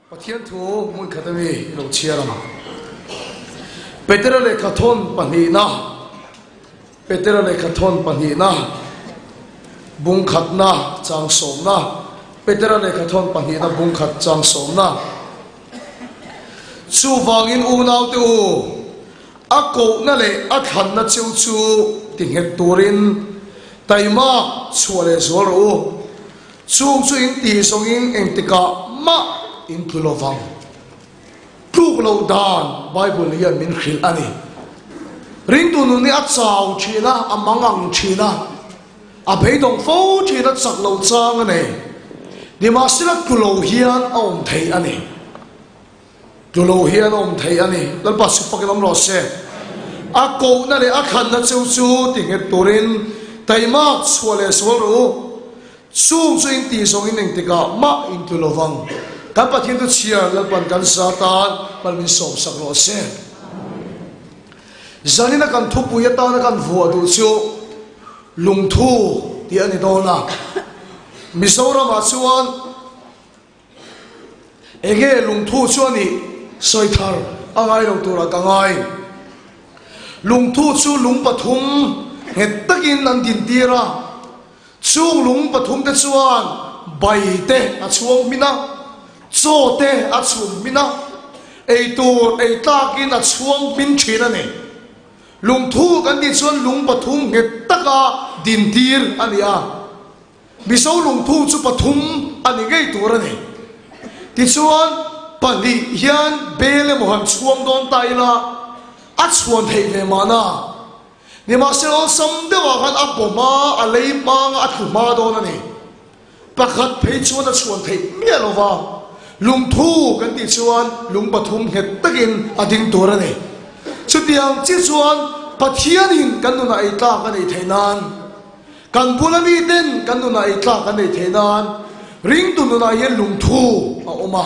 Pathian thu mun khatami lo chiarama Petra le khathon panina Petra le khathon panina bung khatna chang somna Petra le khathon panina bung khat chang somna chu wangin u nau te u ako na le akhan na chu chu tinghet turin taima chuale zoro chung chu in ti songin engtika ma in tulovang tuklo dan Bible yan min khil ani ring tu nu ni achau china amangang china a beidong fo china chaklo chang ani di masila tulo hian om thei ani tulo hian om thei ani dal pasu pakilam ro se a ko na le a khan na chu chu tinget turin taima chuale soro chung chu in ti songin engtika ma in tulovang kan pathian tu chia lalpan kan satan palmin som saklo se zanina kan thupu ya ta na kan vua du chu lungthu ti ani dona misora ma chuan ege lungthu chuani soithar angai ro tura kangai lungthu chu lung pathum hetakin an din tira chu lung pathum te chuan bai te a chuang mina zote a chum mina ei tur ei takin a chuang min thina ne lungthu kan ti chuan lung pathum nge taka din tir ania biso lungthu chu pathum ani ngei tur ani ti chuan pani hian bele mohan chuang don taila a chuan thei ve mana ni ma se on sam de wa kan a boma a lei ma a thuma don ani pakhat phei chuan a chuan thei mielova lungthu kan ti chuan lung pathum het takin ading turani chutiang chi chuan pathianin kan nuna ai tla kan ei theinan kan bulami den kan nuna ai tla kan ei theinan ring tu nuna hian lungthu a oma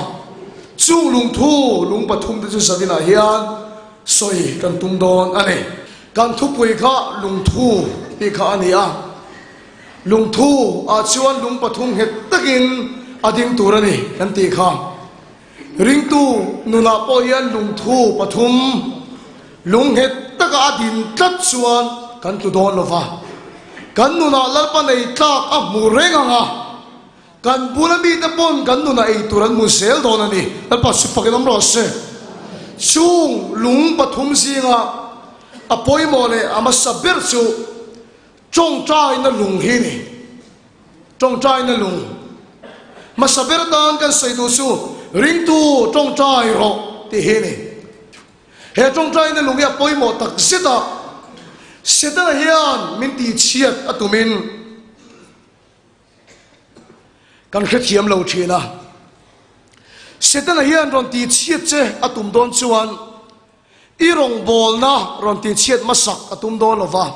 chung lungthu lung pathum te chu savina hian soi kan tum don ani kan thupui kha lungthu pi kha ania lungthu a chuan lung pathum het takin ading turani kan ti kha ring tu nuna po yan lung thu pathum lung het taka adin tlat chuan kan tu don lova kan nuna lalpa nei tlak a murenga nga kan bulami te pon kan nuna ei turan musel don ani lalpa supakinam ro se chung lung pathum singa apoi mole ama saber chu chong trai na lung hi ni chong trai na lung masaber dan kan saidu su ring tu trong trai ro ti he ni he trong trai na lungia poi mo tak seta hian min ti chiat atumin kan khe thiam lo thina seta hian ron ti chiat che atum don chuan i rong bol na ron ti chiat masak atum don lova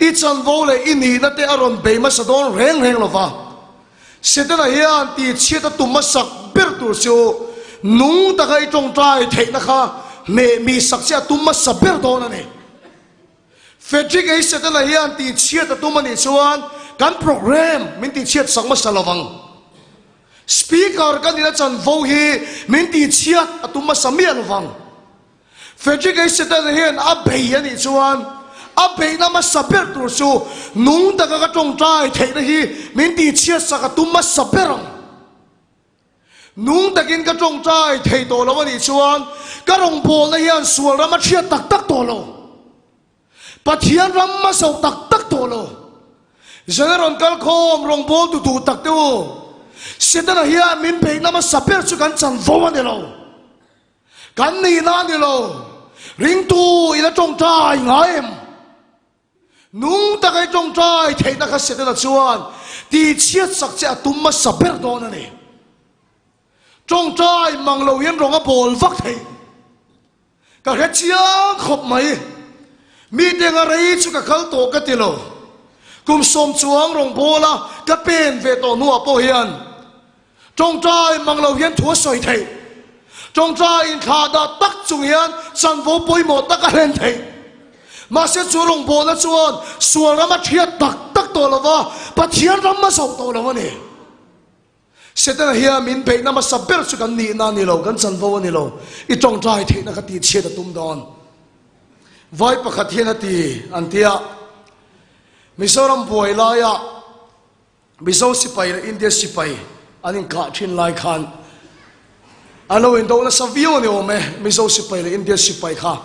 i chan vole ini na te aron be masadon reng reng lova Seta hian ti chiata tumasak bertur chu nung takai trong trai thei na kha me mi sakcha tumasa berdon ani fedrik ei seta hian ti chiata tumani chuan kan program min ti chiat sakma salawang speaker kan ina chan vo hi min ti chiat atuma samian wang fedrik ei seta hian a bei ani chuan a bei na ma saper tur chu nung taka ka tong trai thei na hi min ti chia saka tumma saperang nung takin ka tong trai thei to lo ni chuan ka rong bol na hian sual rama thia tak tak to lo pathian ram ma so tak tak to lo general kal khom rong bol tu tak tu setana hian min bei na ma saper chu kan chan vo ani lo kan ni na ni lo ring tu ina tong trai ngaim nung takai trong trai thei na kha setana chuan ti chiat sak cha tumma saber don ani trong trai manglo hian ronga bol vak thei ka he chiang khop mai mi tenga rei chu ka khal to ka tilo kum som chuang rong bola ka pen ve to nu apo hian trong trai manglo hian thua soi thei trong trai in kha da tak chung hian san vo poi mo tak a hen thei mà sẽ chúa lòng bồ nó chuan xuồng nó mà thiệt tắc tắc tổ là va, bắt thiệt lắm mà sầu tổ là va nè, Satan here min pe na ma saber chu kan ni na ni lo kan chan vo ni lo I tong trai the na ka ti che da tum don vai pakhat hian ati antia Mizoram boy la ya Mizo sipai la India sipai anin ka thin lai khan alo in do la savio ni o me Mizo sipai la India sipai kha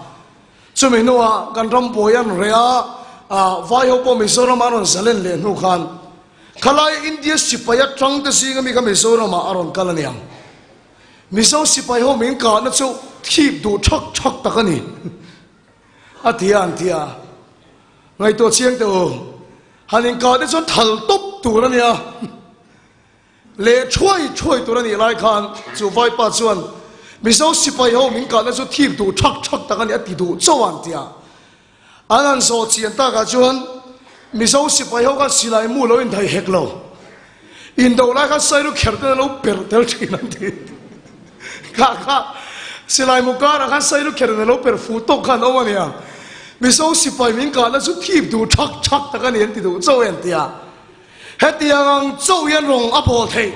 chumi noa kan ram boy an rea vai ho po Mizoram aron zalen le nu khan Kalai India sipaya trang ta singa mi ka Mizoram aron kalaniam Mizo sipai ho min ka na chu thip du thak takani atia antia ngai to chiang to hanin ka de chon thal top tu ra nia le choi tu ra ni lai khan chu vai pa chuan Mizo sipai ho min ka na chu thip du thak takani ati du chawan tia anan so chian ta ka chuan Mizo sipai ho ka silai mu lo in thai hek lo in do la ka sai lu kher te lo per tel chin an ti ka silai mu ka ra ka sai lu kher lo per fu to khan o nia Mizo sipai min ka na chu thip du thak takani an ti du chau en tia hetiang chau yan rong a bol thei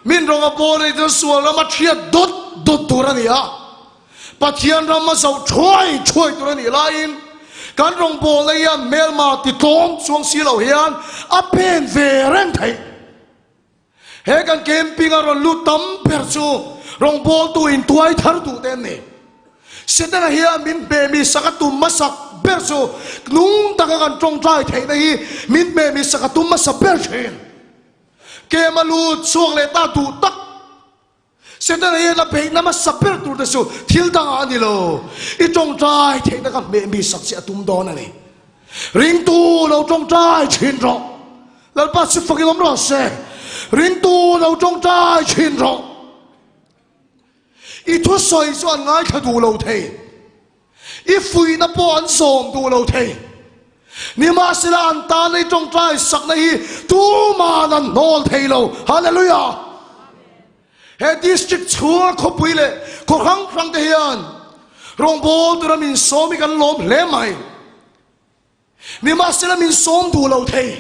min rong a bol le chu sual la ma thia dot tu ra nia pathian ram ma zau choi tu ra ni la in kan rong bol le ya mel ma ti tom chuang si lo hian a pen ve ren thei he kan camping a ron lu tam per chu rong bol tu in tuai thar tu ten ni Satan hian min be mi sakatum masak ber chu nung taka kan trong trai thei na hi min be mi sakatum masak ber chen ke malu chuang le ta tu tak Satan hian la pe na masak ber tu ta chu thil dang ani lo I trong trai thei na kan be mi sak si atum don ani ring tu lo trong trai chin ro lal pa si fakin om ro se ring tu lo trong trai chin ro I thu soi chuan ngai kha du lo thei I fui na po an som du lo thei ni ma sila an ta nei trong trai sak na hi tu ma nan nol thei lo hallelujah he district chua kho puile ko khang te hian rong bol tu min som mi kan lom le mai ni ma sila min som du lo thei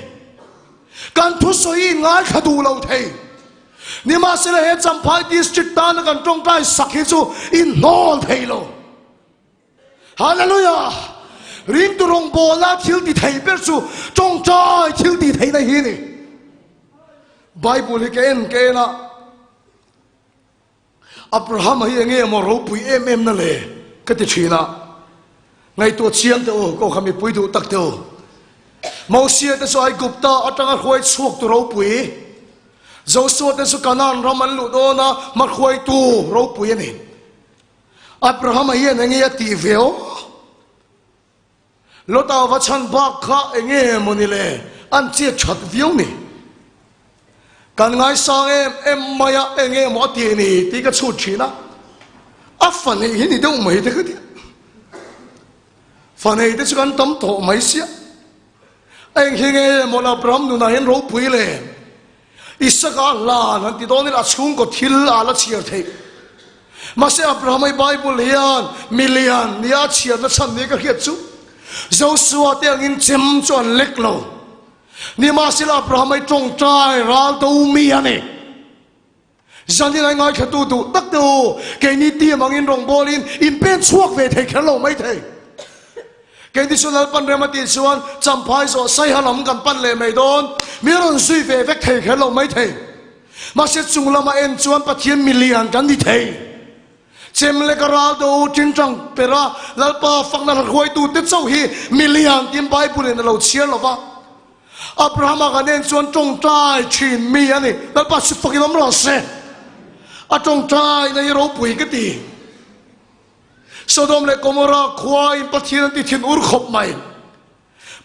kan thu soi ngai kha du lo thei ni ma sila he champhai district ta na kan trong trai sak hi chu in nol thei lo hallelujah ring tu rong bola thil ti thei per chu trong trai thil ti thei na hi ni Bible ke na Abraham hi nge mo ro pui em na le ka ti thina ngai to chiang te o ko khami pui du tak te o Moses te so ai gupta atanga khoi chuk tu ro pui Joshua te su kanan raman lu do na ma khoi tu ro pui ni Abraham hi nge ya ti veo lota wa chan ba kha nge mo ni le an che chat veo ni kan ngai sang em maya nge mo ti ni ti ka chu china a fan ni hi ni do mai te ka ti fan ni te su kan tam to mai sia anh hi nge mo la Abraham nu na hen ro pui le Isaka la nan ti don la chung ko thil ala chiar thei mase Abraham ai Bible hian million nia chiar na chan ne ka hiat chu Joshua te angin chem chuan lek lo ni ma sila Abraham ai trong trai ral to mi ani zani ngai khatu tu tak tu ke ni ti mangin rong bolin in pen chuak ve thei khalo mai thei cái đi xuân pan rem tiền xuân chăm phai rồi say halam kan pan le mai don miron suy về vek thei khel lo mai thei mà sẽ chung lama en chuan pathian million kan đi thei chem le kara do tin chang pera lalpa fakna khoi tu te chau hi million tim bai pulen lo chiar lo wa Abraham kan en chuan trong trai chin mi ani lalpa si fakin om ro se a trong trai nei ro pui cái ti Sodom le Gomorrah khwai pathian ti thin ur khop mai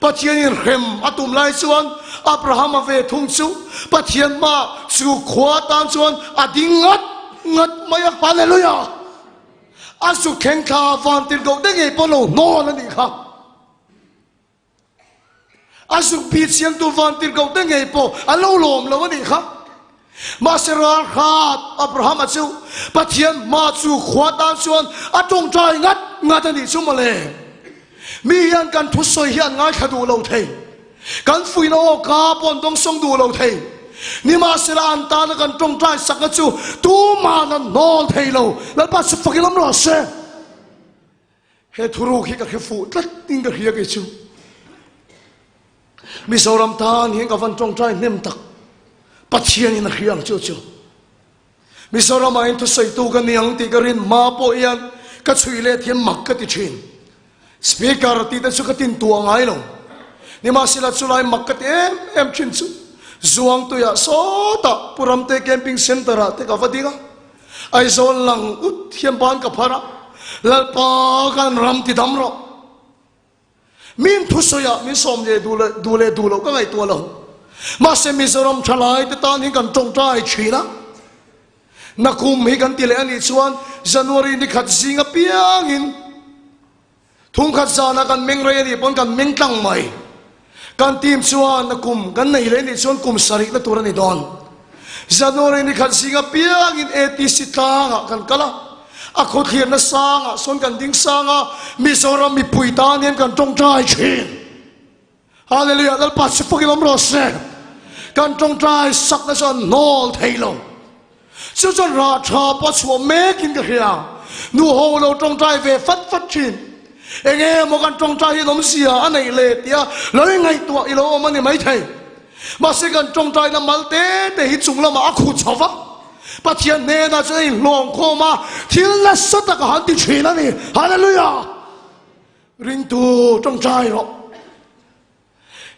pathian in rem atum lai chuan Abraham ave thung chu pathian ma chu khwa tan chuan ading ngat mai hallelujah asu khen kha van tir go de nge polo no na ni kha asu pi chiang tu van tir go de nge po alo lom lo ni kha Maserar khat Abraham achu pathian ma chu khwa tan chuan atong trai ngat ani chu male mi hian kan thu soi hian ngai khadu lo thei kan fui no ka pon dong song du lo thei ni ma sila anta na kan trong trai sak chu tu ma na nol thei lo lal pa su fakilam ro se he thuru khi ka khi fu tlat ting ka hi ke chu Mizoram tan hi ka van trong trai nem tak pathian in hiang chu chu Mizoram ai tu sai tu ka niang ti ka rin ma po yan ka chui le thiam mak ka ti thin speaker ti ta chu ka tin tu ngai lo ni ma sila chulai mak ka em chin chu zuang tu ya so ta puram te camping center te ka vadinga ai zon lang ut thiam ban ka phara lal pa kan ram ti dam ro min thu so ya mi som je du lo ka ngai tu lo ma se Mizoram thalai te tan hi kan tong trai china na kum hi kan tile ani chuan January ni khat zinga piangin thung khat zana kan meng re ni pon kan meng tlang mai kan tim chuan na kum kan nei le ni chuan kum sari na tur ani don January ni khat zinga piangin ATC tanga kan kala a khot hian na sanga son kan ding sanga Mizoram mi puitan hian kan tong trai chin hallelujah dal pa sifokilam ro se kan tong trai sak na son nol thailo chu chon ra tha pa chu me kin ka hia nu ho lo tong trai ve fat chin enge mo kan tong trai nom sia anei le tia loi ngai tua i lo ma ni mai thai ma se kan tong trai na malte te hi chung la ma khu chawa pathian ne na chei long kho ma thil na sata ka han ti thina ni hallelujah ring tu tong trai ro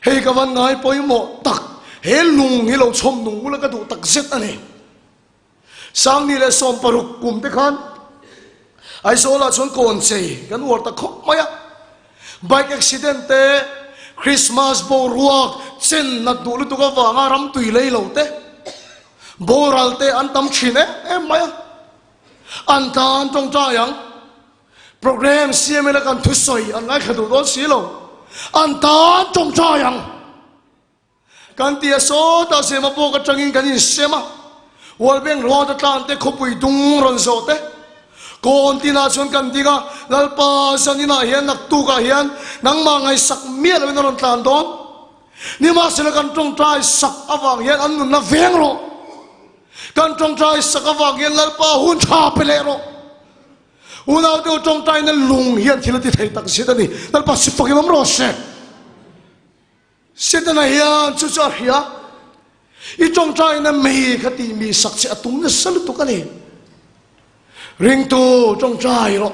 hei ka van ngai poi mo tak he lung hi lo chom nung la ka du tak zet ani sang ni le som paruk kum te khan ai so la chon kon chei kan war ta khop maya bike accident te Christmas bo ruak chen na du lu tu ka wa nga ram tui lei lo te boral te an tam chine em maya an tan tong cha yang program CML kan thu soi an ngai khadu do si lo an tan tong cha yang kan tia so ta se ma po ka changin kan in sema wal beng ro ta tan te khopui dung ron so te kon tina chon kan dinga lalpa sanina hian nak tu ka hian nang ma ngai sak miel wen ron tan don ni ma sel kan tong trai sak awang hian an nun na veng ro kan tong trai sak awang hian lalpa hun tha pele ro unaw do tong trai na lung hian thila ti thei tak sita ni lalpa sipakimam ro se sita na hian chu cha hiya i tong trai na me khati mi sak che atum na sal tu ka ni ring tu tong trai ro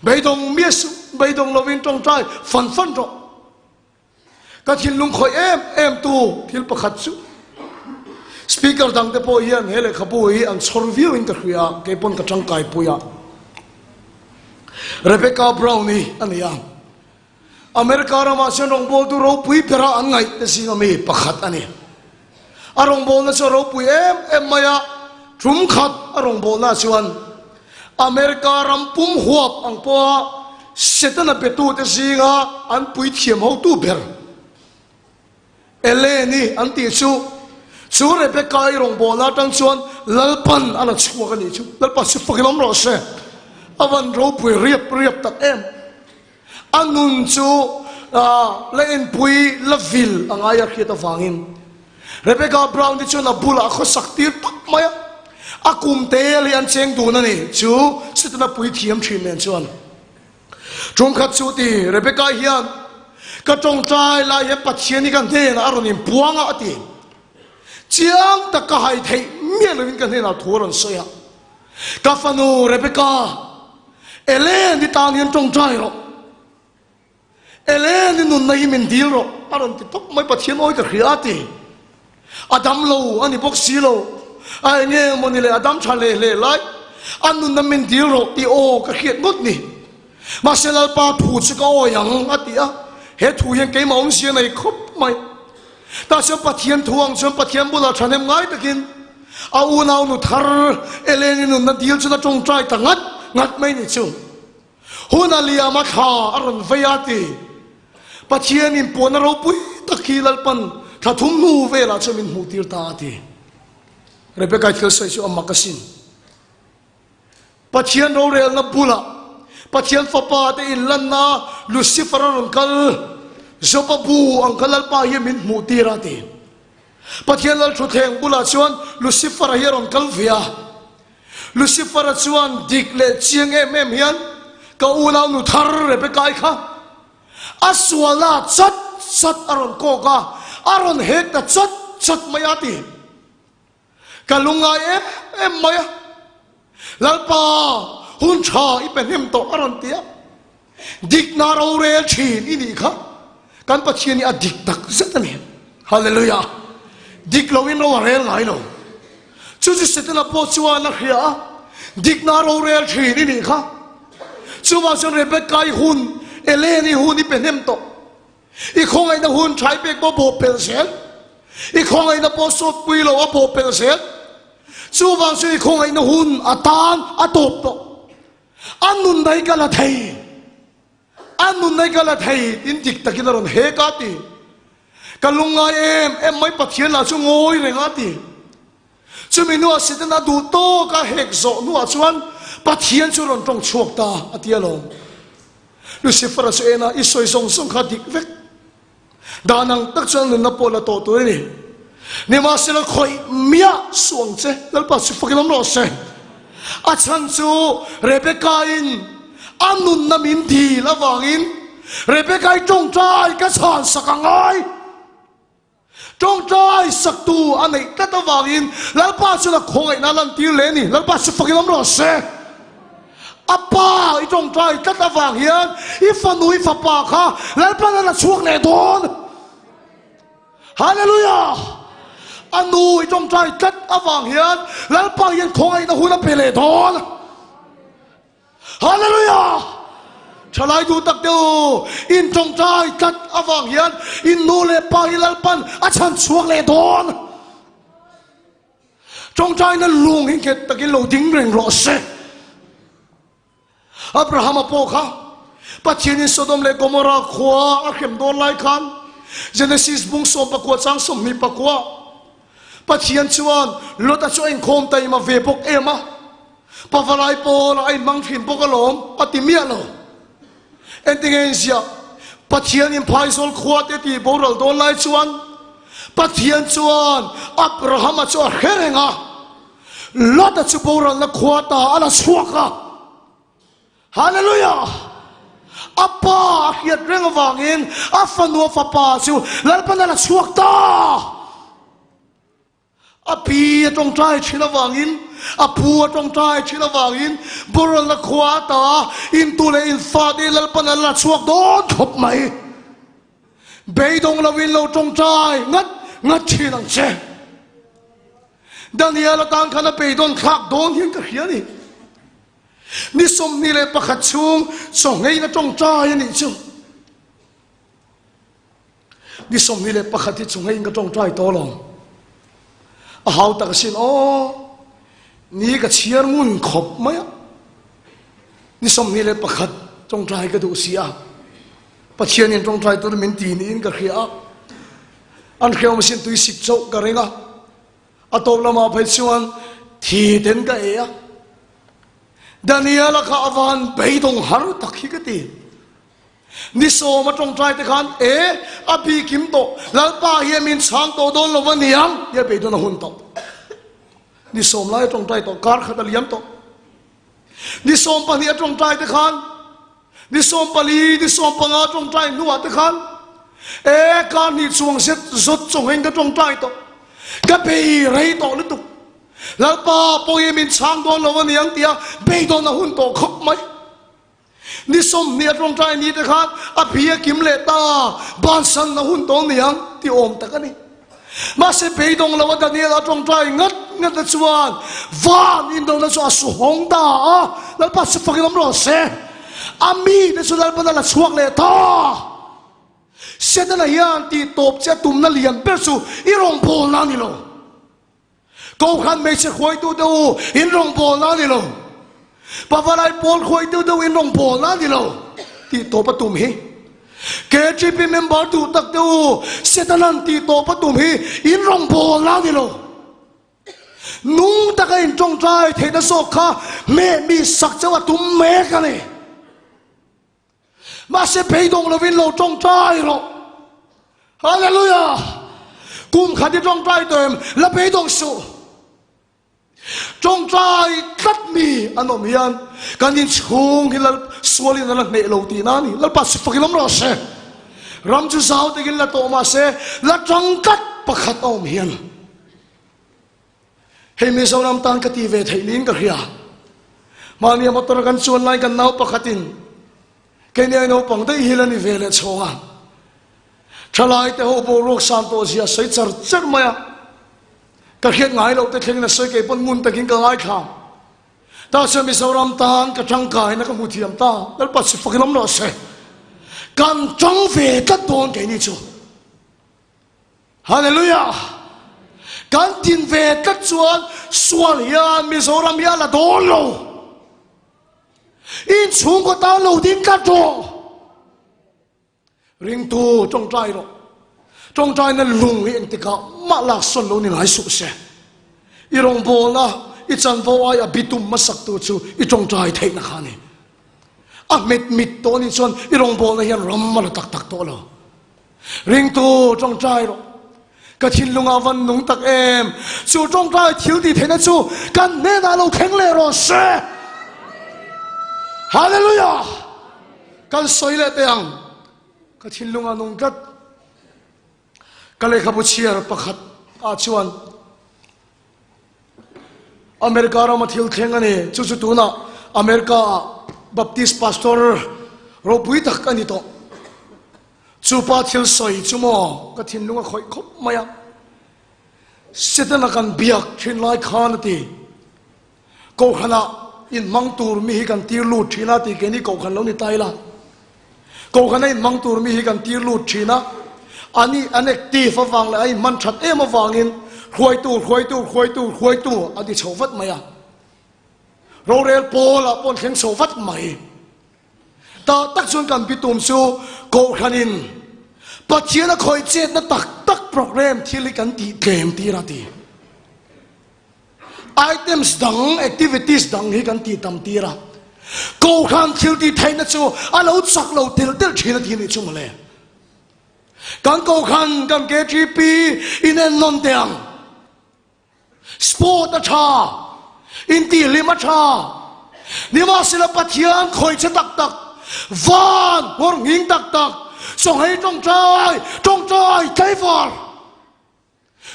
beidong mies beidong lovin tong trai fan ro ka thil lung khoi em tu thil pakhat chu speaker dang te po hian hele khapu hi an chorview in ka khria ke pon ka tangkai puya Rebecca Brownie ania America ra ma sen rong bol tu ro pui pera an ngai te singa me pakhat ani arong bol na so ro pui em maya thum khat arong bol na chuan America rampum huap ang po setana petu te singa an pui thiam ho tu ber eleni an ti chu Rebecca i rong bol na tang chuan lalpan ana chua ka ni chu lalpa su fakimam ro se avan ro pui riap tak em anun chu len pui lavil angaya khita wangin Rebecca Brown di chu na bula kho saktir tak maya akum te li an cheng du na ni chu sitna pui thiam thin nen chuan chung khat chu ti Rebecca hian ka tong trai la ye pathian ni kan the na aronin puanga ati chiang ta ka hai thei mielin kan he na thoron soya ka fanu Rebecca Elen di tan hian tong trai ro Elen di nun na himin dil ro aron ti tok mai pathian oi ka khriati Adam lo ani bok si lo ai nge moni le Adam chale le lai anun na min dil ro ti o ka khiat ngot ni ma selal pa thu chu ka o yang atia he thu hian ke maum sia nei khop mai ta se pathian thuang chom pathian bula thanem ngai takin a u nau nu thar Elen nun na dil chu na tong trai ta ngat mai ni chu huna lia ma kha aron vayati pathian in pona ro pui takhilal pan thathum nu vela chomin mutir ta ati Rebecca thil sai chu amakasin pathian ro rel na bula pathian fapa te in lanna Lucifer ron kal zopa bu ang kalal pa yemin mutir ati ปะเทียนเราชุดแห่งบุลาชวนลูซิฟาร์เฮียรอนกัลฟิอาลูซิฟาร์ชวนดิกเลเชียงเอ็มเฮียนก็อูนานุทาร์เรเบกายค่ะอัสวลาจัดจัดอารอนโกกาอารอนเฮกแต่จัดจัดไม่อาติกะลุงไงเอ็มไม่ลัลปาหุ่นชาอีเป็นเอ็มโตอารอนเตียดิกนาเราเรลชีนอีนี่ค่ะกันปะเชียนี่อดิกตักเสตนี่ฮาเลลูยาดิกเราวินเราเรลไงเราจู่ๆเสตนาโพชวานักเฮียดิกนาเราเรลชีนอีนี่ค่ะจู่ว่าฉันเรเบกายหุ่นเอเลนี่หุ่นอีเป็นเอ็มโตอีคงไอ้น่ะหุ่นใช้เบกบ่โบเปลเซนอีคงไอ้น่ะโพสดปุยเราว่าโบเปลเซนจู่ว่าฉันอีคงไอ้น่ะหุ่นอาตานอาตบโตอันนุนได้กันละไทยอันนุนในกาลไทยอินจิกตะกินรอนเฮกาติกาลุงไงเอ็มไม่ปัดเทียนละช่วงโอยเลยงาติช่วมีนัวสิทนาดูโตกาเฮกโซนัวชวนปัดเทียนชวนตรงชวกตาอติยาลงลูซิฟาร์ชเอนะอิสวยส่งขาดิกเวกดานังตักชวนนับโปละโตตัวนี่นี่มาสิละคอยเมียสวงเจแล้วปัดสิฟักน้ำรอเซอาชันจูเรเบคาอินอันนุนนามินทีละวางอินเรเบคาจงใจกระชานสักไงจงใจสักตัวอันไหนก็ตะวางอินแล้วป้าสุนัขคงไอ้นั่นลันตีเลนี่แล้วป้าสุฟักน้ำรอเซอาป้าไอ้จงใจก็ตะวางเฮียนอีฟันุอีฟับปากค่ะแล้วป้านั่นช่วงไหนโดนฮาเลลูยาอันนูไอ้จงใจจัดอวางเฮียนแล้วป้าเฮียนคงไอ้นั่นหุ่นเปเลโดนฮาเลลูยาฉลายดูตักเดียวอินจงใจจัดอวางเฮียนอินนูเลปาอิลปันอาชันช่วงเลโดนจงใจนั้นลุงเห็นเกตตะกินโลดิ้งเร่งรอเซอับราฮัมโปค่ะปัจเจนิสโดมเลโกมอราขวาอาเข็มโดนไล่คันเจเนซิสบุงสมปะกัวจังสมมีปะกัวปัจเจียนชวนลดช่วยคมไตมาเวปกเอมาปะฟลายโปลไอ้มังฟินปกลมปฏิเมียโลเอ็นติเงนเซียปัจเจียนอินพายโซลขวดเอติโบรัลโดนไล่ชวนปัจเจียนชวนอับราฮัมชวนเฮเรงะลดช่วยโบรัลนักขวดตาอันสวกะฮาเลลูยาอัปปาเขียดเรื่องวางอินอัฟนัวฟปาซิวแล้วปนันสวกตาอปีตรงใจชิลวางอินอพัวตรงใจชิลวางอินบุรุษละขวาตาอินตุเลอินฟาดีแล้วปนันละสวกโดนขบไหมเบยดงละวินเราตรงใจงัดชิลังเชดานิเอลตังขันเบยดงขักโดนยังกระเขียนี่นี่สมนี่เลยประคัดชุงส่งให้นะจงใจนี่ชุงนี่สมนี่เลยประคัดที่ส่งให้นะจงใจโตลงเอาตักสินอ๋อนี่ก็เชียร์งุ่นขบไหมนี่สมนี่เลยประคัดจงใจก็ดูเสียประเชียร์นี่จงใจตัวมันตีนี่ก็เขียอันเขียวมันสิตุยสิบโจกันเองอ่ะอัตโตละมาไปชวนทีเดินก็เอ๋ดานิเอลข้าวันไปตรงหารุตักฮิกตีนิโซมาตรงใจแต่ขันอภิคิมโตแล้วป้าเฮียมินช้างโตโดนลวันเนียงเฮียไปโดนหุ่นโตนิโซมไล่ตรงใจโตการขัดเลี้ยมโตนิโซมปนีตรงใจแต่ขันนิโซมปลีนิโซมปังอาตรงใจนัวแต่ขันการนิสวงเสร็จสุดส่งเองก็ตรงใจโตก็ไปไรโตหรือตุแล้วป้าปอยมินช้างโดนลวันเนียงเตียไปโดนหุ่นโตคบไหมนี่สมเนี่ยตรงใจนี้นะครับอภิยกิมเลตาบ้านสันนะหุ่นตัวเนียงที่อมตะกันนี่มาเสพดงละวันนี้เราตรงใจงัดนะชวนว่าอินโดนีเซียสุฮงตาแล้วปัสฟังน้ำร้อนเสอามีในสุดแล้วปันละช่วงเลตาเสด็จนายอันที่ตบเจ้าตุ่มนั่นเลี้ยงเปร์สูอีรองโพลนั่นนี่โลกูขันไม่ใช่คอยดูอีรองโพลนั่นนี่โลปะวันไอ้ปอลคอยดูอินรองปอลนั่นดิโลที่โตปะตุมฮีเกจิพีเมมเบอร์ดูตักดูเสตนันที่โตปะตุมฮีอินรองปอลนั่นดิโลนุ่งตะกันจงใจเทนโซค่ะเมมีสักจะว่าตุมเมกันเลยมาเสพดงละวินโลจงใจโลฮาเลลูยา kum khát đi trong trai tụi em là bế đông số trong trai cắt mi anh ông hiền cái nhìn chung thì là xua lên là nệ lâu tí nani là bắt sự phật lắm rồi sẽ ram chú giáo thì là tổ mà sẽ là trong cắt bắt khát ông hiền hay mi sau năm tan cái ti về thầy lính cái kia mà niệm một tuần gần chuồn lại gần nào bắt khát tin cái này nó bằng tới hiền là về lại chồng à trả lại thì họ bộ ruột san tổ gì sấy chật chật mày cái hiện ngài lâu tới khi là sấy cái bún mun tới khi cái ngài kham ta sẽ mi sau năm tan cái trăng cài nó có một thiểm ta nó bắt sự phật lắm nó sẽ cần trăng về tất toàn cái này chứ hallelujah cần tin về tất chuan xuân hiền mi sau năm hiền là đồn lâu in chung của ta lâu tin cắt rồi ring tu trong trai rồi trong trai nó lùng hiện thì cả mà là xuân lâu nên hãy sụp xe irong bol na ichan vô ai abitum masak tu chu i trong trai thấy na khani mít mít to ni chuan irong bol na hian ram mà tak tak to lo ring tu trong trai rồi cái thiên lung văn nung tak em chu trong trai thiếu thì thấy na chu kan ne na lo kheng le ro se hallelujah kan soi le teang cái thiên lung nung kat cái lệ khắp chia pakhat chuan America ra mà thiếu khen anh ấy chú tu na America Baptist pastor rồi bui tak anh to chú pa thiếu soi chú mò cái thiên lung khoi khop maya sẽ là kan biak thiên lai khan ti câu khana in mang tur mi hi kan tir lut thina ti ke ni câu khan lo ni tai la câu khana in mang tur mi hi kan tir lut thina ani anactive awang la ai man that em awangin khoi tu adi chovat maya rorel pola pon khen chovat mai ta tak chun kan pitum su ko khanin pathiana khoi chet na tak program thili kan ti game ti ra ti items dang activities dang hi kan ti tam ti ra ko khan thil ti thaina chu alo chak lo tel thina ti ni chu male kan ko khan kan KGP in en non teang sport a cha in ti lima cha nima sila pathian khoi che tak van hor nging tak song hai trong trai kai var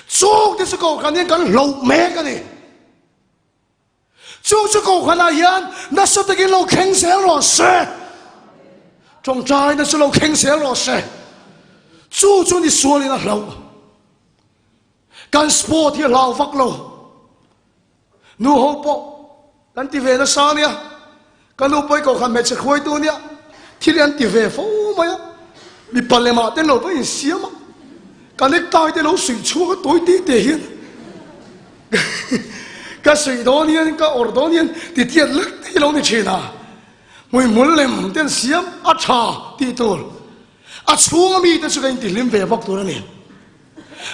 chuk ti su ko khan yen kan lo me ka ni chuk su ko khan a hian na sa te ki lo kheng sel ro se trong trai na su lo kheng sel ro se chu ni suali na lo kan sport hi lao vak lo nu ho po kan ti ve na sa nia kan lu poi ko khan me che khoi tu nia thil an ti ve fo ma ya mi palema te lo poi siama kan nek tai te lo sui chu ka toi ti te hian ka sui do nian ka or do nian ti tiat lek ti lo ni china mui mul lem ten siam a tha ti tul a chung mi te chu kan ti lim ve bak tu ra ni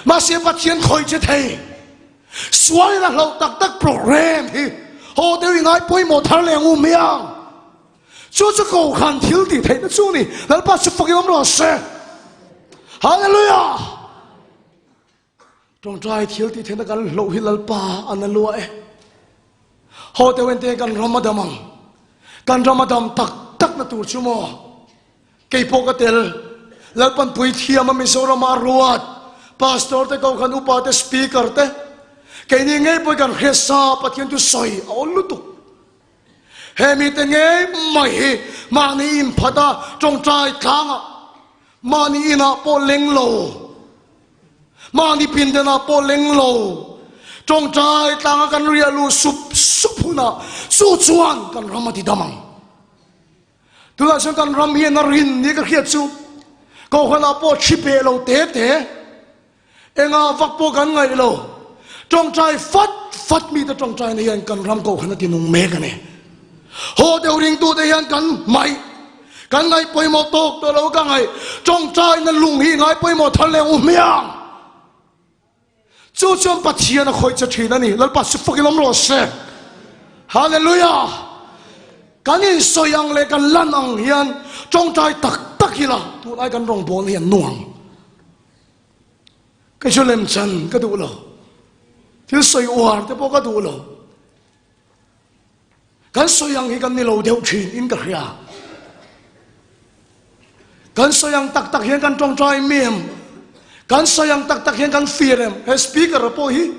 mà sẽ phát triển khởi chết thầy xoay là lâu tak program thì họ đều ngay bôi một thằng lẻ ngu miang chú cầu khăn thiếu thì thấy nó chú này là bắt chước phật ông rồi sẽ hallelujah trong trai thiếu thì thấy nó gần lâu hi lal pa anh lúa họ đều bên gần Ramadan tak na tu chú mò cây po cái tel lal pan pui thiam mà mình sâu ra mà ruột pastor te kau kan upa te speaker te kay ni ngay po kan hesa patyan tu soy aulutu hemi te ngay mai mani im phata trong trai thanga mani ina po lenglo mani pindena po lenglo trong trai thanga kan rialu supuna su chuan kan ramati damang tu la sang kan ram hian na rin ni ka khiat chu ko khana po chipe lo te enga vak po kan ngai lo trong trai phát mi ta trong trai này hian kan ram ko khana ti nung me ka ne ho deu ring tu te hian kan ngai poi mo tok to lo ka ngai trong trai na lung hi ngai poi mo thal le u miang chu chom pathian a khoi cha thina ni lal pa su fukilom ro se hallelujah kan in soyang le kan lan ang hian trong trai tak hi la tu lai kan rong bon hian nuang cái chỗ làm chân cái đủ lo thiếu soi oar thế bao cái đủ lo cái soi yang cái này lâu theo chuyện in cái kia cái soi yang tak hiện cái trong trai mềm cái soi yang tak hiện cái phi em cái speaker ở hi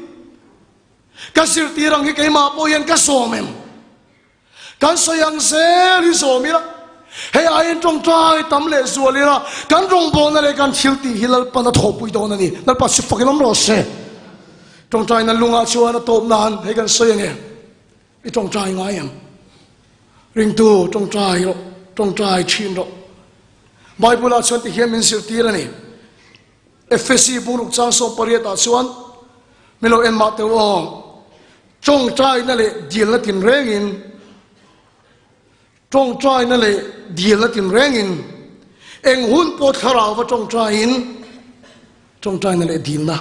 cái sự tirang cái mà po hiện cái so mềm cái soi yang sẽ đi so mi la hey ai trong trai tắm lệ zua li la cái trong bộ này cái thiếu ti hilal pan nó thổ bụi đó này nó bắt sụp cái lắm rồi sẽ trong trai nó lung chua nó tôm nan hay cái soi yang cái trong trai ngay em ring tu trong trai chín rồi Bible chuan ti hiam in sir tir ani Efesi bunuk chang so pariata chuan milo en ma te o trong trai na le dil na tin rengin trong trai na le dil na tin rengin eng hun pot kharaw wa trong trai na le dil na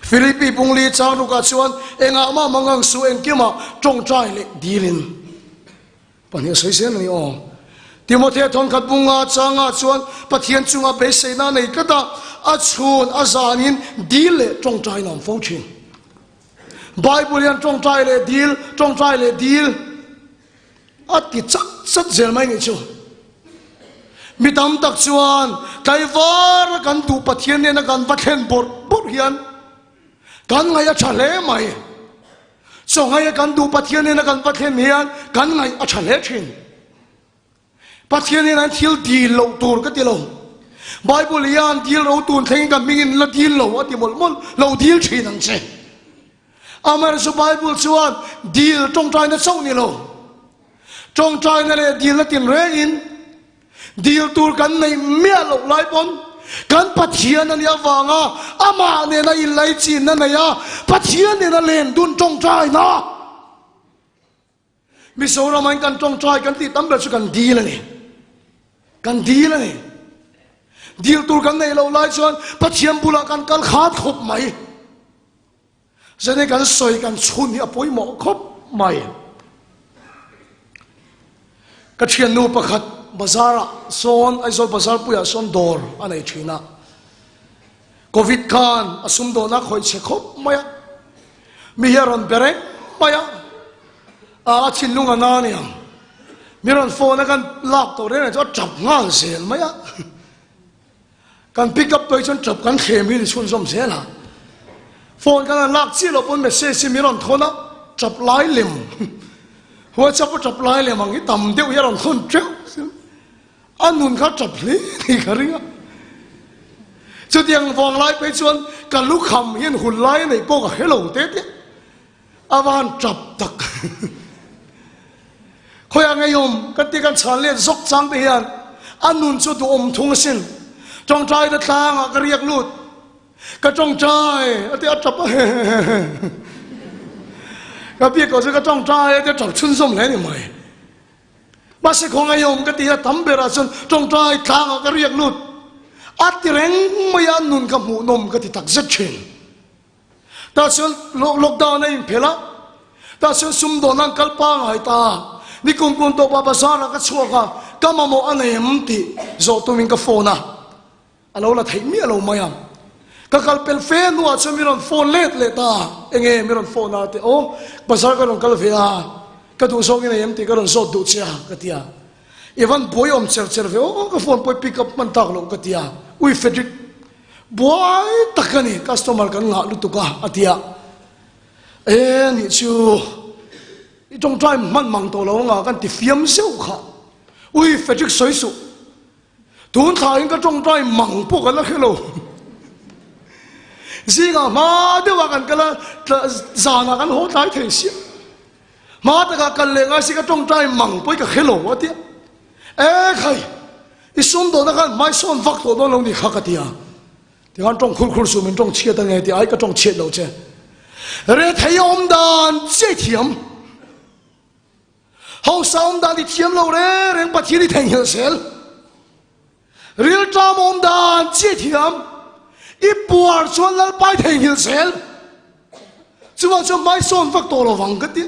Philippi bungli chang ruka chuan enga ma mangang su eng kima trong trai le dilin pani sai sen ni o Timothy thon khat bunga changa chuan pathian chunga be seina nei kata a chhun a zanin dil le trong trai nam fo thin Bible yan trong trai le dil a ti chak zel mai ni chu mi tam tak chuan kai var kan tu pathian ne na kan pathen bor hian kan ngai a thale mai so ngai kan tu pathian ne na kan pathen hian kan ngai a thale thin pathian ne an thil di lo tur ka ti lo Bible yan dil ro tun theng ka mingin la dil lo ati mol lo dil thin ang che amar su Bible chuan dil trong trai na chau ni lo trong trai na le dil na tin re in dil tur kan nei mia lo lai pon kan pathian an ya wanga ama ne na in lai chin na na ya pathian ne na len dun trong trai na mi so ra man kan trong trai kan ti tam ba chu kan dil ni kan dil ni dil tur kan nei lo lai chuan pathian bula kan kal khat khop mai zane kan soi kan chun hi apoi mo khop mai ka thian nu pakhat bazara son aizol bazar puya son dor anei thina covid khan asum do na khoi che khop maya mi heron berek maya a chin lunga na ni miron phone kan lak to re cho chap ngang sel maya kan pick up toi chon chap kan khemi ni chun som sela phone kan lak chi lo pon message si miron thona chap lai lim hoa chap lai lim ang tam deu yaron thon treu anun kha chap li ni kharinga chu tiang vong lai pe chuan kan lu kham hian hun lai nei po ka hello te awan chap tak khoi angai yom ka ti kan chan le zok chang te hian anun chu tu thung sin trong trai da tlang ka riak lut ka trong trai ati a chap ka bi ko ka trong trai ati chap chun som le ni mai ba se khong ai yom ka ti ha tam bera chun trong trai tlang ka riak lut ati reng maya nun ka mu nom ka ti tak zet chen ta chun lockdown nei phela ta chun sum do nang kalpa ngai ta ni kum to pa basara ka chuaka kama mo anem ti zo tu min ka phone alo la thai mi alo mayam ka kalpel fe nu a chumiron phone let ta enge miron phone ate o basar ka long kal fe a ka du so nge em ti ka ron so du chia ka tia even boy om cher ve o ka phone boy pick up man tak lo ka tia ui fedrik boy takani customer kan nga lu tu ka atia ni chu trong trai man mang to lo nga kan ti fiam seu kha ui fedrik soi su tun tha in ka trong trai mang po ka la khelo zinga ma de wa kan kala zana kan ho tai thei si ma ta ka kal le nga si ka trong trai mang poi ka khelo wa ti e khai isum do na kan mai son vak to do lo ni kha ka tia ti kan trong khul su min trong chia ta nge ti ai ka trong chia lo che re thei om dan che thiam hau saum dan di thiam lo re reng pa thi ni theng hel sel real tram om dan che thiam i puar chuan lal pai thei hil sel chuwa chu mai son vak to lo wang ka ti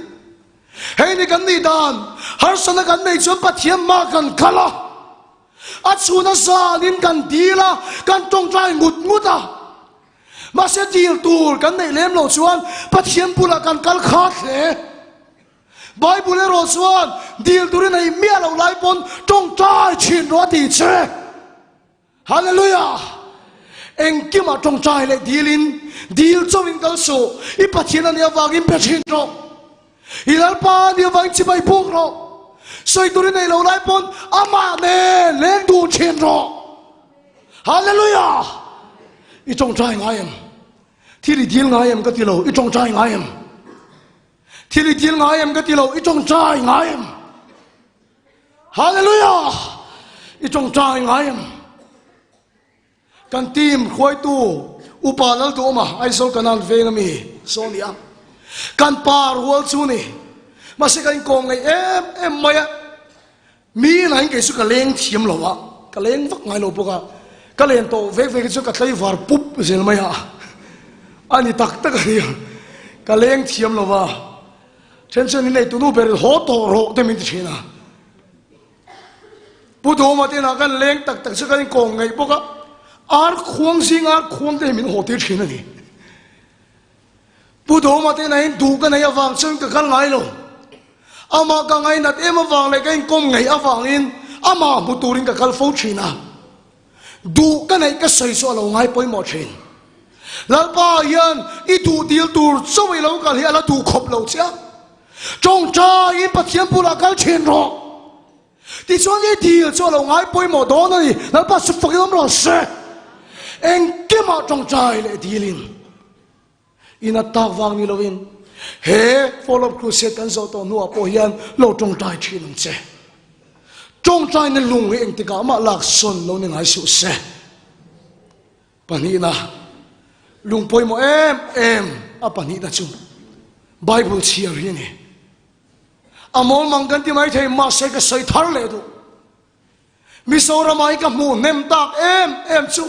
hei ni kan ni dan har sana kan nei chu pathiam ma kan khala a chuna sa nin kan dila kan tong trai ngut nguta mà sẽ deal tool kan nei lem lo chuan pathian pula kan kal khat le Bible ro chuan deal turin nei mia lo lai pon tong trai chin ro ti che hallelujah eng ki ma tong trai le deal chawin kal so I pathian ani awangin pe chin ro ilal pa ni awang chi bai puk ro soi turin nei lo lai pon ama ne leng du chin ro hallelujah I tong trai ngai em thi li deal ngai em ka ti lo I tong trai ngai em thi li deal ngai em ka ti lo I tong trai ngai em hallelujah I tong trai ngai em kan tim khoi tu upa lal tu ma ai so kanan ve ngami so ni a kan par wal chu ni ma se kan kong ngai em maya mi nan ke su ka leng thiam lo wa ka leng vak ngai lo poka ka len to ve ve chu ka tlai var pup zel maya ani tak tak ri ka leng thiam lo wa tension ni nei tu nu ber ho to ro te min thina pu do ma te na kan leng tak tak su kan kong ngai poka ar khuang sing ar khuang te min ho te thina ni pu do ma te na in du ka nei awang chung ka kal ngai lo ama ka ngai nat em awang le kan kom ngai awang in ama mu turin ka kal fo thina du ka nei ka sai so lo ngai poi mo thin lalpa yan I du deal tur soi lo ka hi ala du khop lo cha trong cha in pathian pula kal thin ro ti chuan I deal cho lo ngai poi mo do na ni lalpa su fak yom lo se eng ke ma trong chai le dealin ina tak wang ni lovin he follow crusade kan zo to nu apo hian lo trong chai thin che trong chai ne lung eng ti ka ma lak son lo ni ngai su se pani na lung poi mo em apa ni da chu Bible chia ri ni amol mangkan ti mai thei ma se ka sai thar le du mi so ra mai ka mu nem tak em chu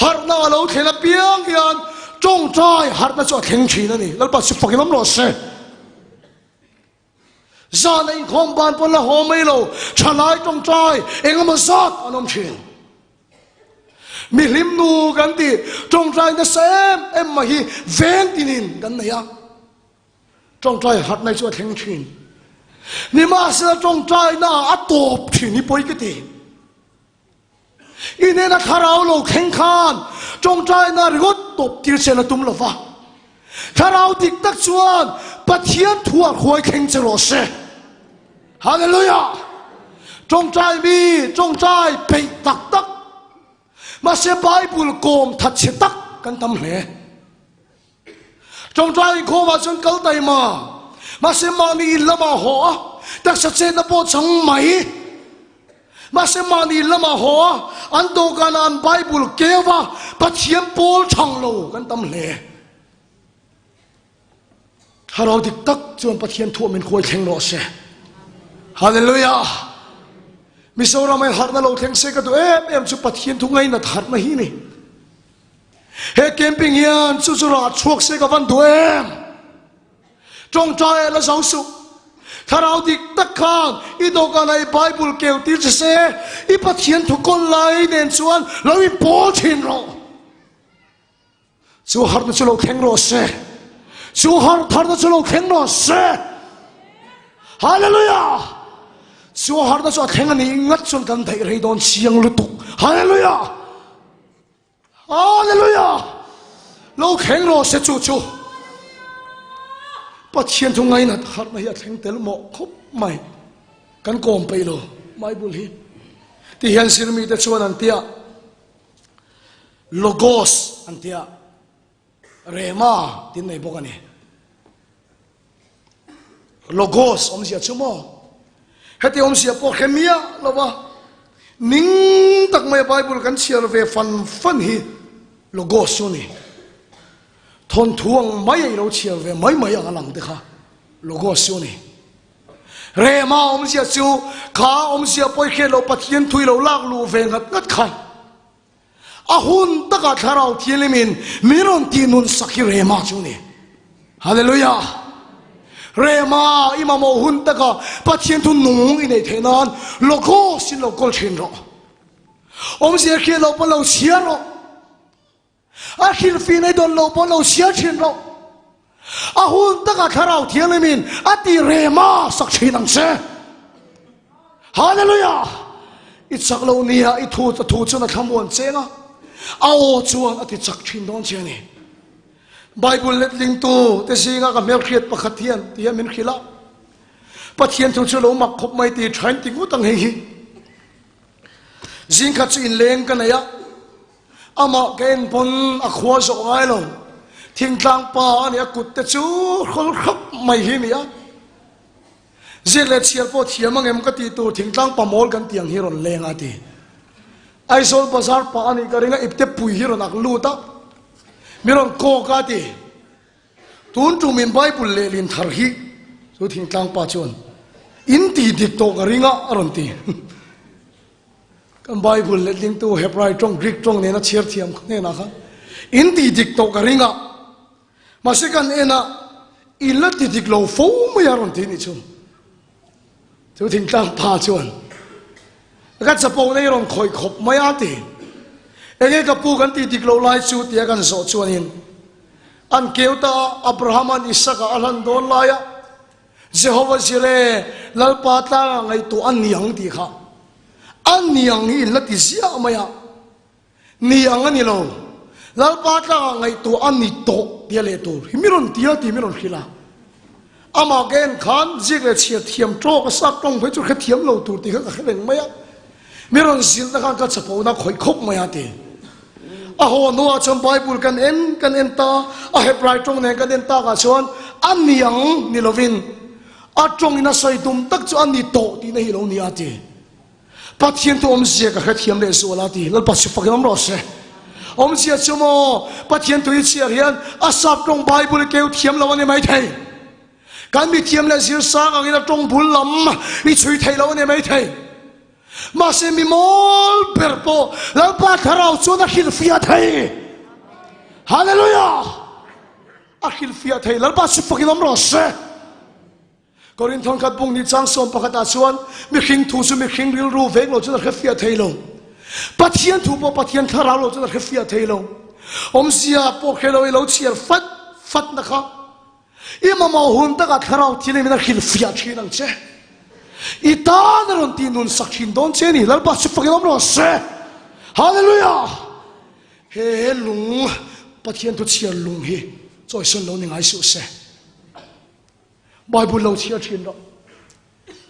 har na lo thela piang hian trong trai har na cho theng thi na ni lalpa su fakin om lo se za nei khom ban pon la ho mai lo chalai trong trai engam zat anom thin mi lim nu kan ti trong trai na sem em ma hi veng tinin kan na ya trong trai hat nai cho theng thin ni ma se trong trai na atop thin ni poi ke ti ine na kharau lo kheng khan trong trai na rigot top tir se na tum lo wa kharau dik tak chuan pathian thua khoi kheng che ro se hallelujah trong trai mi trong trai pe tak tak mà sẽ Bible gồm thật sự tắc căn tâm lệ trong trai khô mà chân cấu tay mà sẽ mani lama ho đặc sắc trên nó bộ chẳng mấy mà sẽ mani lama ho anh tô gan an Bible kêu vào bắt chiếm bol chẳng lâu căn tâm lệ hà rồi thì tắc chuan bắt chiếm thua mình khôi thèn rõ sẽ hallelujah mi so ra mai har na lo theng se ka tu em chu pathian thu ngai na thar na hi ni he camping yan chu chu ra chuak se ka van du em trong trai la sau su tharau dik tak khan I do ka nai Bible keu tir se I pathian thu kon lai nen chuan lo I po thin ro chu har na chu lo theng ro se chu har thar na chu lo theng ro se hallelujah chúa har na cho theng ani ngat chon kan thei rei don chiang lu tuk hallelujah hallelujah lo kheng ro se chu chu pathian thu ngai na har na ya theng tel mo khop mai kan kom pe lo mai bul hi ti hian sirmi te chuan an tia logos an tia rema tin nei bokani logos om sia chumo heti om sia po khemia lova ning tak mai Bible kan chiar ve fan hi logos ni thon thuang mai lo chiar ve mai alang de kha logos ni rema om sia chu kha om sia poi khe lo pathian thui lo lak lu ve ngat khan ahun taka tharau thielemin miron ti nun sakhi rema chu ni hallelujah rema imamo hun taka pathian thu nung inei thenan loko sin lokol thin ro om sia khe lo palo sia ro a khil fi nei don lo pon lo sia thin lo a hun ta ka tharau thiang lemin a ti rema sak thin ang se hallelujah i chak lo nia i thu chuna thamon chenga a o chuan a ti chak thin don che ni bible letling tu te singa ka mel khiat pakhathian ti min khila pathian thu chu lo mak khop mai ti thain ti ngu tang hi jing kha chu in leng ka na ya ama ken pon a khwa zo ngai lo thing tlang pa ani a kut te chu khol khop mai hi ni ya zile chiar po thiamang em ka ti tu thing tlang pa mol kan tiang hiron leng ati ai sol bazar pa ani karinga ipte pui hiron ak lu ta miron ko ka ti tun tu min bible le lin thar hi chu thing tlang pa chon in ti dik to karinga aron ti kan bible le ling tu hebrai trong greek trong ne na chiar thiam ne na kha in ti dik to karinga masikan ena illa ti dik lo fo mo yaron ti ni chon chu thing tlang pa chon ka chapo nei ron khoi khop mai ati enge ka pu kan ti dik lo lai chu tia kan so chuan in an keuta abraham an isaka alan don laya jehovah jire lalpa ta ngai tu an niang ti kha an niang hi la ti sia maya niang ani lo lalpa ta ngai tu an ni to dia le tu himiron tia ti miron khila ama gen khan jigle chia thiam tro ka sap tong phai chu kha thiam lo tu ti kha kheng maya miron zil na khan ka chapo na khoi khop maya ti a ho no a chom bible kan en ta a hebrai tong ne kan en ta ka chon an niang ni lovin a tong ina sai tum tak chu an ni to ti na hi lo ni ati pathian to om zia ka kha thiam le so la ti lal pa su fa kam ro se om zia chumo pathian to i chia hian a sap tong bible ke thiam lo ani mai thai kan mi thiam le zir sa ka ina tong bul lam i chui thai lo ani mai thai ma se mi mol perpo la pa tharau chu na khil fia thai hallelujah a khil fia thai la pa su fa kam ro se korin thon khat bung ni chang som pakhata chuan mi khing thu su mi khing ril ru vek lo chu na khafia thailo pathian thu po pathian thara lo chu na khafia thailo om sia po khelo lo chiar fat na kha ima ma hun ta ka tharau thile mi na khil fia thinang che i ta na ron tin nun sakhin don che ni lal pa su fa lo se hallelujah he lung pathian thu chiar lung hi choi son lo ni ngai su se bible lo chia thin ro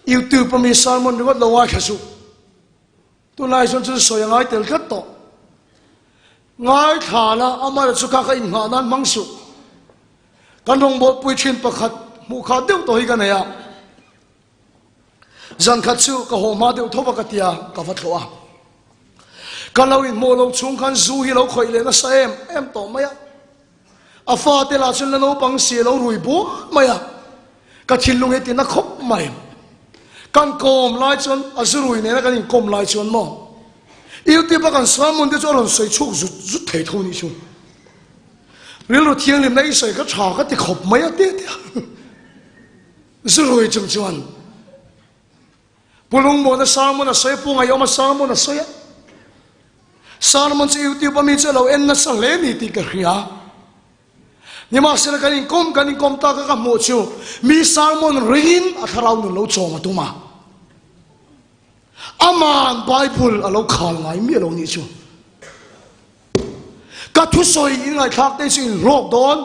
youtube pa mi sermon ro lo wa khasu tu lai son chu so yang ai tel khat to ngai thana amar chu ka in ha nan mangsu kan rong bo pui thin pakhat mu kha deu to hi kan ya zan khat chu ka ho ma deu thoba ka tia ka va thoa kan lo in mo lo chung kan zu hi lo khoi le na sa em to maya afa te la chun lo pang si lo rui bo maya ka thilung he ti na khop mai kan kom lai chon azurui ne na kan kom lai chon mo youtube kan samon de chon soi chuk zu thei tho ni chu ril ro thiang lim nei soi ka tha ka ti khop mai ate ti zurui chung chuan pulung mo na samon na soi pu ngai ma samon na soi samon chi youtube mi chalo en na sa le ni ti ka khia ni ma sel kanin kom ta ka mo chu mi salmon ringin atharau nu lo chong atuma aman bible alo khal ngai mi lo ni chu ka thu soi ingai thak te sin rok don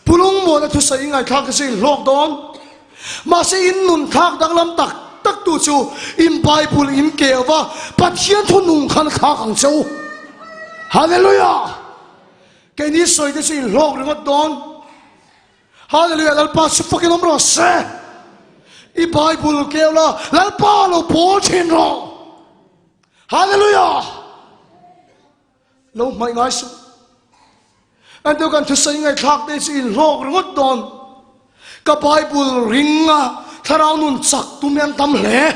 pulung mo na thu soi ingai thak sin rok don ma se in nun thak dang lam tak tu chu in bible in kewa pathian thu nung khan kha kang chau hallelujah cái ní soi thế xin log rồi ngất đón hallelujah lal pa su fucking om rose i bible kêu là lal pa lo po chin ro hallelujah lo mai ngai su anh tôi cần thực sự ngày khác thế xin log rồi ngất đón cái bible ringa tharau nun chak tu men tam le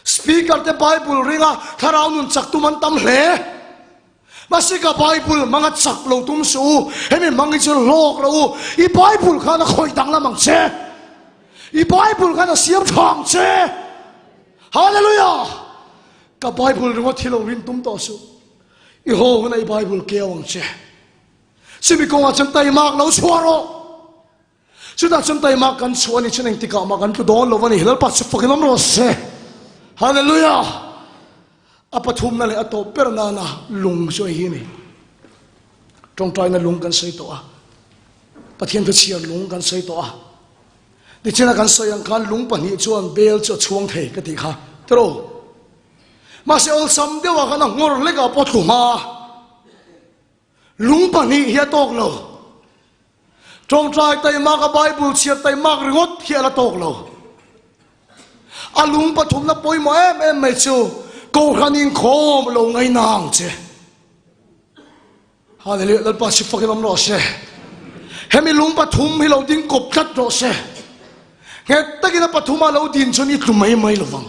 speaker te bible ringa tharau nun chak tu man tam le masika bible mga chak lo tum su hemi mangi chu lok lo i bible khana khoi dang la mang che i bible khana siam thang che hallelujah ka bible ringo thilo rin tum to su i ho nei Bible ke awang che simi ko nga chan tai mak lo chuaro chuda chan tai mak kan chuani cheneng tika ma kan pu don lo wani hilal pa chu fakin am ro se hallelujah apathum na le ato perna na lung so hi ni trong trai na lung kan sei to a pathian tu chiar lung kan sei to a ni chena kan sei ang kan lung pani chuan bel chu chuang thei ka ti kha tro ma se ol sam de wa kana ngor le ka pot khu ma lung pani hi tok lo trong trai tai ma ka Bible chiar tai mak ringot hi ala tok lo a lung pathum na poi mo em mai chu ko khanin khom lo ngai nang che hallelujah lal pa si fakin am ro se hemi lung pathum hi lo ding kop khat ro se he takina pathuma lo din chuni tlumai mai lo wang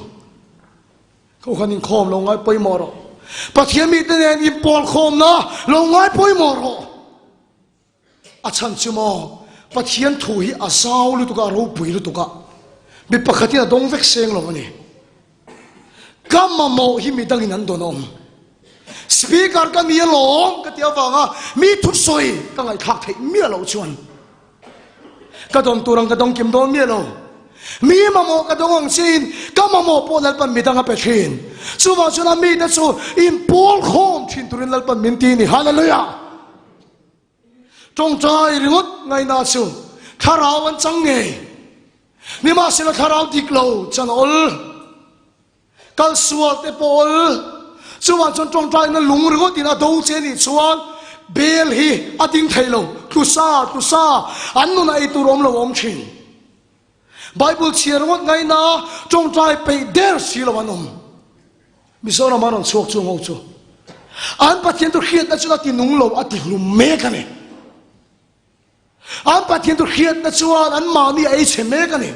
ko khanin khom lo ngai poi mo ro pathian mi te nen in pol khom na lo ngai poi mo ro a chan chu mo pathian thu hi a sau lu tu ka ro pui lu tu ka bi pakhatina dong vek seng lo ni gamma mo hi mi dangin an donom speaker ka mi long ka tia wanga mi thut soi ka ngai thak thei mi lo chuan ka dom turang ka dong kim don mi lo mi ma mo ka dong chin ka ma mo po lal pan mi danga pe thin chu wa chuna mi ta chu in pol khom thin turin lal pan min ti ni hallelujah trong trai ringot ngai na chu kharao an chang nge ni ma sila kharao dik lo chan ol kal sual te pol chuan chon trong trai na lung ringo tina do che ni chuan bel hi ating thailo tu sa annu na itu rom lo om chin Bible chiar ngot ngai na trong trai pe der silo manom misona manon chok chu ngo chu an pathian tu khiat na chu ti nung lo ati hlum me ka ne an pathian tu khiat na chuan an ma ni ai che me ka ne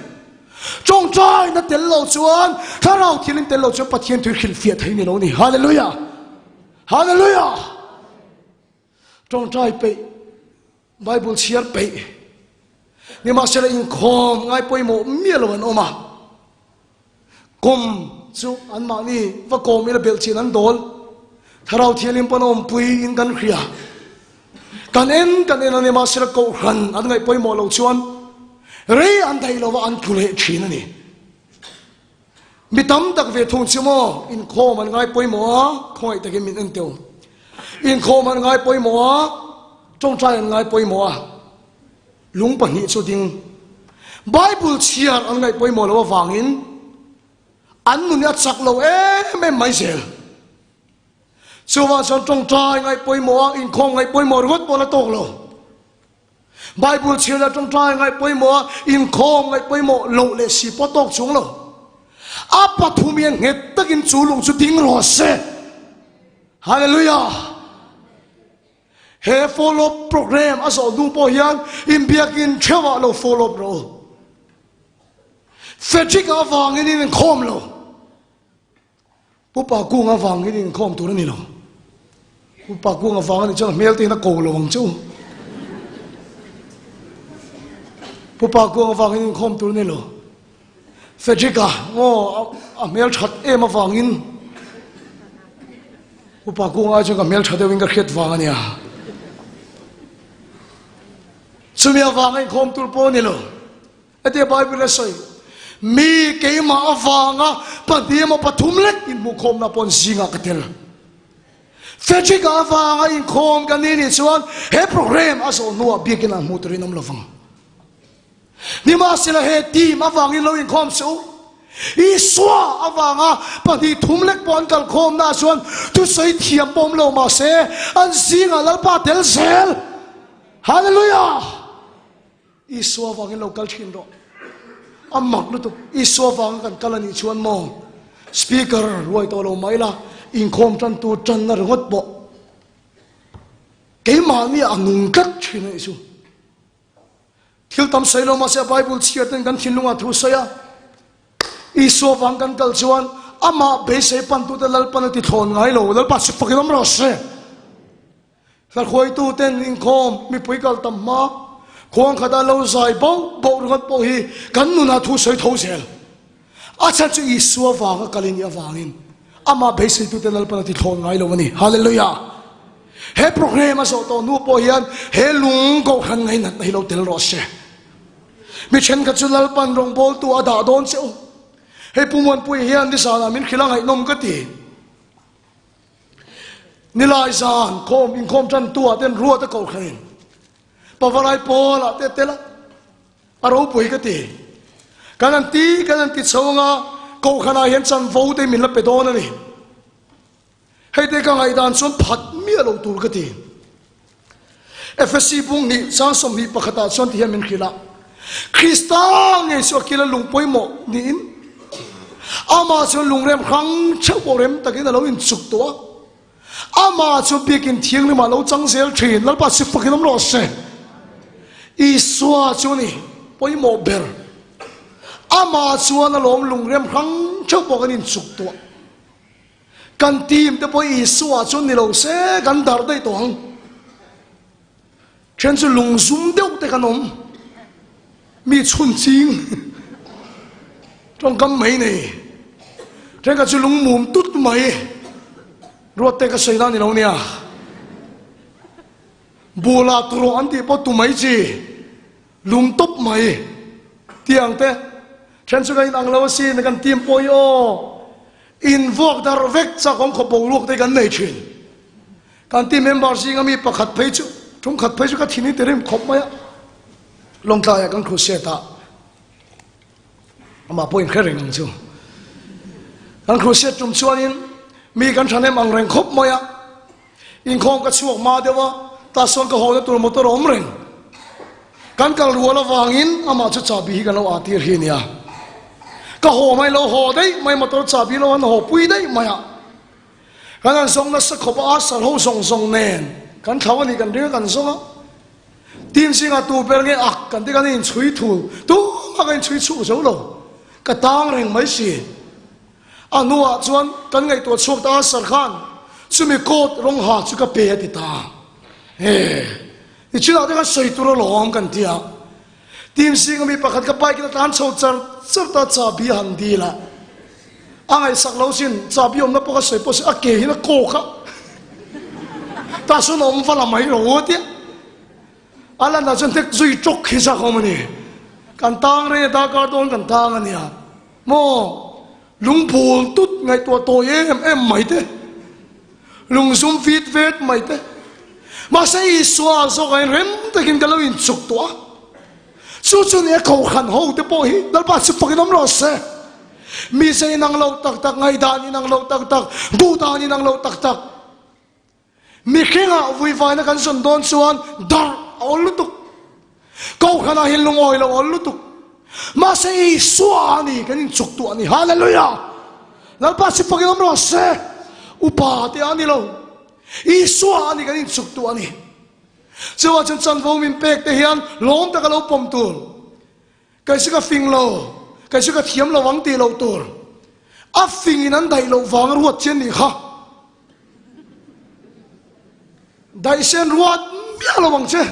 trong trai na tel lo chuan tharau thilin tel lo chu pathian tu khil fiat thei ni lo ni hallelujah hallelujah trong trai pe Bible chiar pe ni ma sela in khom ngai poi mo mi lo an oma kom chu an ma ni va kom ila bel chin an dol tharau thilin panom pui in kan khria kan en ni ma sela ko khan an ngai poi mo lo chuan re an dai lo wa an thule thin ani mi tam tak ve thung chimo in khom an ngai poi mo khoi ta ke min an teu in khom an ngai poi mo trong trai an ngai poi mo lung pa ni chu ding Bible chiar an ngai poi mo lo wangin an nu nya chak lo me mai sel chuwa son trong trai ngai poi mo in khom ngai poi mo rot bo la tok lo Bible chiar la trong trai ngai poi mo in khom ngai poi mo lo le si po tok chung lo apa thumian het takin chulung chu ding ro se hallelujah he follow program aso du po hian in biakin thewa lo follow bro fetchik awang in khom lo pupa ku nga wang in khom tur ni lo pupa ku nga wang ni chang mel te na ko lo wang chu pupa ku nga wang in khom tur ni lo fetchika ngo a mel that em awang in pupa ku nga chang mel that de wing ka khet wang ania sumia wang in khom tur po ni lo ate Bible soi mi ke ma awanga padima pathum lek in mu khom na pon singa katel fetchika awanga in khom kan ni chuan he program aso nuwa bigina mutrin am lovang ni ma sila he team awang in lo in khom so i swa awanga padi thum lek pon kal khom na chuan tu sei thiam pom lo ma se an singa lal pa tel sel hallelujah i swa awang in lo kal thin ro amak lu tu iswa wang kan kalani chuan mo speaker roi to lo maila in khom tan tu tan na ringot bo ke ma ni angung kat thina isu thil tam sai lo ma se Bible chiat kan thinlunga thu saya iswa wang kan kal chuan ama be se pan tu te lal pan ti thon ngai lo lal pa se fakilam ro se kal khoi tu ten in khom mi pui kal tam ma khong khada lo zai bo ringot po hi kan nu na thu soi tho sel acha chu iswa wanga kalin ya wangin ama be se tu te lal pan ti thon ngai lo ni hallelujah he program a so to nu po hian he lung ko khan ngai nat nei lo tel ro se mi chen ka chulal pan rong bol tu ada don se o he pumon pui hian di sa na min khilang ai nom ka ti nilai san khom in khom chan tu aten ruwa ta ko khain pavalai pola te tela aro pui ka ti kanan ti chonga ko khana hian chan vo te min la pe don ani hei te ka ngai dan chon phat mi lo tur ka ti FSC bung ni sang som hi pakhata chon ti min khila Krista nge so kila lung poi mo ni in ama chon lung rem khang chau rem takin lo in chuk to ama chon bikin thiang ni ma lo chang sel thin lal pa sip pakin lo se I swa choni poi mo ber ama chuan lom lung rem khang chau pakin in chuk to kan tim te poi iswa chun ni lo se kan dar dai to hang chen chu lung zum deuh te kanom mi chun ching trong kam mai nei chen ka chu lung mum tut mai ruat te ka seina ni lo nia bola tro an ti po tu mai chi lung top mai tiang te chen chu ga in ang lo si na kan tim poi o invoke dar vek cha kong kho bo luk te kan nei chin kan ti member sing ami pakhat phei chu chung khat phei chu ka thini terem khop maya long ta ya kan khu se ta ama point khereng ang chu kan khu se tum chuanin mi kan thane mang reng khop maya in khong ka chuak ma dewa ta son ka ho na tur motor om reng kan kal ruala wangin ama chu cha bi kan lo atir hi nia ka ho mai lo ho dei mai motor cha bi lo an ho pui dei maya kan an song na sa khopa a sal ho song song nen kan thawani kan ring kan songa tim singa tu per nge ak kan ti kan in chui thu tu ma kan chui chu zo lo ka tang reng mai si anua chuan kan ngai to chuk ta sar khan chumi kot rong ha chu ka pe ti ta ni chila ta ka soi tu ro lom kan tia tim singa mi pakhat ka pai ki tan chho char char ta cha bi han di la angai sak lo sin cha bi om na po ka soi po a ke hi na ko kha ta su nom fa la mai ro ti ala na chen tek zui chok khi sa ko mani kan tang re da ka don kan tang ania mo lung phul tut ngai to em mai te lung sum fit vet mai te ma sai swa so kai rem takin ka lo in chuk to chu chu ne ko khan ho te po hi dal pa chu pakin om lo se mi se nang lo tak tak ngai da ni nang lo tak tak bu da ni nang lo tak tak mi khenga vui vai na kan son don chuan dar ol lutuk ko khana hin lung oi lo ol lutuk ma se swa ni kan in chuk to ani hallelujah dal pa chu pakin om lo se upa te ani lo I swa ani kan in chuk to ani Chewa chen chan vo min pek te hian lom ta ka lo pom tur kai sika fing lo kai sika thiam lo wang ti lo tur a fing in an dai lo wang ruat chen ni kha dai sen ruat bia lo wang che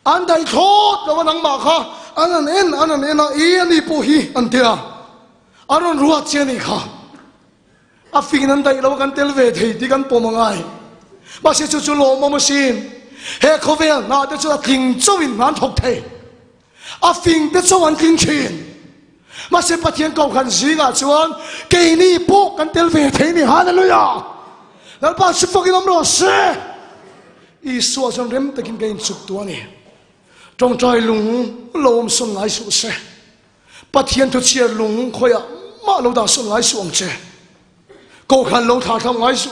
an dai thot lo nang ma kha anan en a e ani po hi an tia aron ruat chen ni kha a fing an dai lo kan tel ve thei ti kan pomangai ba se chu lo mo sin he khovel na te chu thing chowin man thok the a fing te chawan king chin ma se pathian kau khan zinga chuan ke ni po kan tel ve the ni hallelujah dal pa su fokin om ro se I so jam rem takin gain chuk tu ani tong trai lung lom som ngai su se pathian thu chiar lung khoya ma lo da som ngai su ong che kau khan lo tha tham ngai su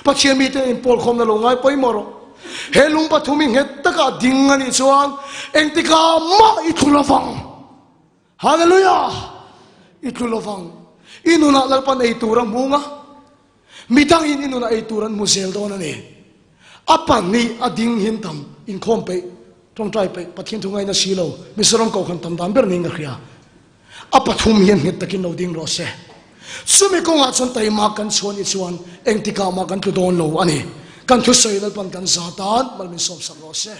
pathian mi te in pol khom na lo ngai poi moro he lung pathumi het taka ding ani chuan engtika ma I thulavang hallelujah I thulavang inuna lalpan ei turang munga midang inuna ei turan musel don ani apan ni ading hintam in khompe tong trai pe pathian thungai na silo misoram ko khan tam dam ber ning khria apathum hian het takin no ding ro se sumi ko nga chon tai ma kan chon I chuan engtika ma kan tu don lo ani kan thu sei dal pan kan satan mal min som sam ro se